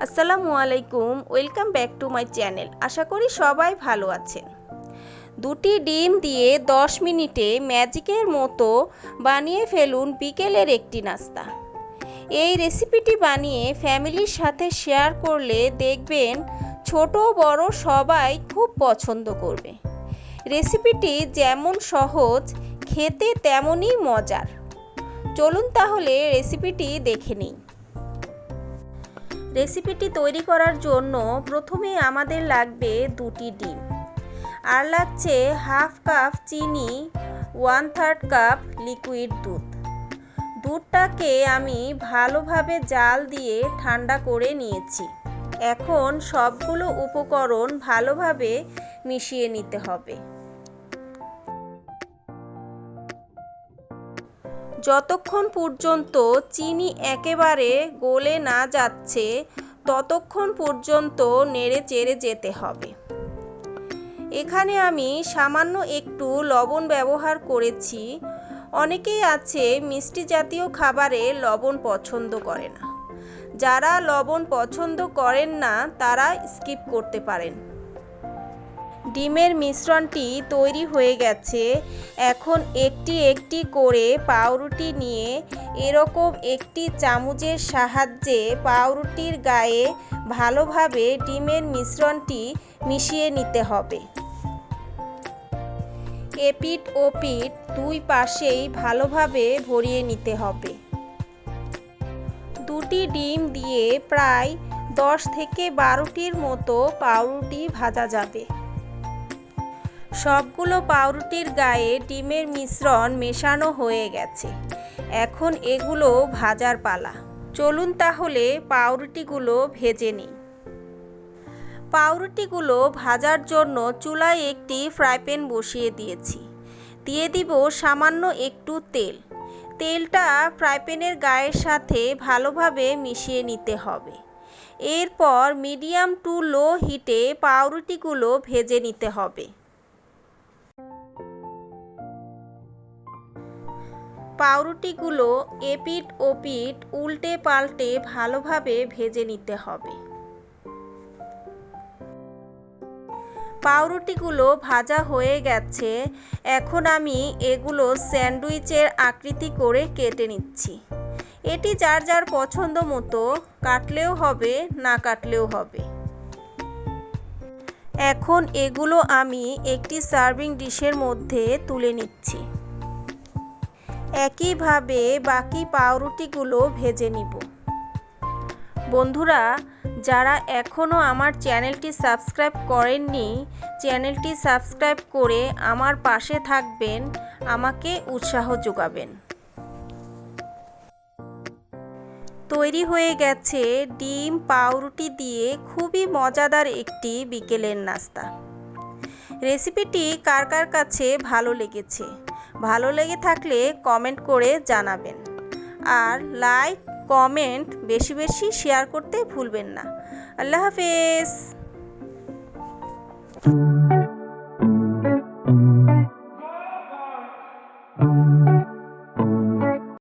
আসসালামু আলাইকুম, welcome back to my channel. আশা করি সবাই ভালো আছেন। দুটি ডিম দিয়ে 10 মিনিটে ম্যাজিকের মতো বানিয়ে ফেলুন বিকেলের একটি নাস্তা। এই রেসিপিটি বানিয়ে ফ্যামিলির সাথে শেয়ার করলে দেখবেন ছোট বড় সবাই খুব পছন্দ করবে। রেসিপিটি যেমন সহজ, খেতে তেমনই মজার। চলুন তাহলে রেসিপিটি দেখে নিই। রেসিপিটি তৈরি করার জন্য প্রথমে আমাদের লাগবে দুটি ডিম, আর লাগছে হাফ কাপ চিনি, 1/3 কাপ লিকুইড দুধ। দুধটাকে আমি ভালোভাবে জাল দিয়ে ঠান্ডা করে নিয়েছি। এখন সবগুলো উপকরণ ভালোভাবে মিশিয়ে নিতে হবে। যতক্ষণ পর্যন্ত চিনি একেবারে গলে না যাচ্ছে ততক্ষণ পর্যন্ত নেড়ে চেড়ে যেতে হবে। এখানে আমি সামান্য একটু লবণ ব্যবহার করেছি। অনেকেই আছে মিষ্টি জাতীয় খাবারে লবণ পছন্দ করে না। যারা লবণ পছন্দ করেন না তারা স্কিপ করতে পারেন। ডিমের মিশ্রণটি তৈরি হয়ে গেছে। এখন একটি একটি করে পাউরুটি নিয়ে এরকম একটি চামচের সাহায্যে পাউরুটির গায়ে ভালোভাবে ডিমের মিশ্রণটি মিশিয়ে নিতে হবে। এপিঠ ওপিঠ দুই পাশেই ভালোভাবে ভরিয়ে নিতে হবে। দুটি ডিম দিয়ে প্রায় 10 থেকে 12টির মতো পাউরুটি ভাজা যাবে। সবগুলো পাউরুটির গায়ে ডিমের মিশ্রণ মেশানো হয়ে গেছে। এখন এগুলো ভাজার পালা। চলুন তাহলে পাউরুটিগুলো ভেজে নিই। পাউরুটিগুলো ভাজার জন্য চুলায় একটি ফ্রাই প্যান বসিয়ে দিয়েছি। দিয়ে দিব সামান্য একটু তেল। তেলটা ফ্রাই প্যানের গায়ের সাথে ভালোভাবে মিশিয়ে নিতে হবে। এরপর মিডিয়াম টু লো হিটে পাউরুটিগুলো ভেজে নিতে হবে। পাউরুটিগুলো এপিঠ ওপিঠ উল্টে পাল্টে ভালোভাবে ভেজে নিতে হবে। পাউরুটিগুলো ভাজা হয়ে গেছে। এখন আমি এগুলো স্যান্ডউইচের আকৃতি করে কেটে নিচ্ছি। এটি যার যার পছন্দ মতো কাটলেও হবে, না কাটলেও হবে। এখন এগুলো আমি একটি সার্ভিং ডিশের মধ্যে তুলে নিচ্ছি। একইভাবে বাকি পাউরুটিগুলো ভেজে নিব। বন্ধুরা, যারা এখনও আমার চ্যানেলটি সাবস্ক্রাইব করেননি, চ্যানেলটি সাবস্ক্রাইব করে আমার পাশে থাকবেন, আমাকে উৎসাহ যোগাবেন। তৈরি হয়ে গেছে ডিম পাউরুটি দিয়ে খুবই মজাদার একটি বিকেলের নাস্তা। রেসিপিটি কার কার কাছে ভালো লেগেছে? ভালো লেগে থাকলে কমেন্ট করে জানাবেন। আর লাইক কমেন্ট বেশি বেশি শেয়ার করতে ভুলবেন না। আল্লাহ হাফেজ।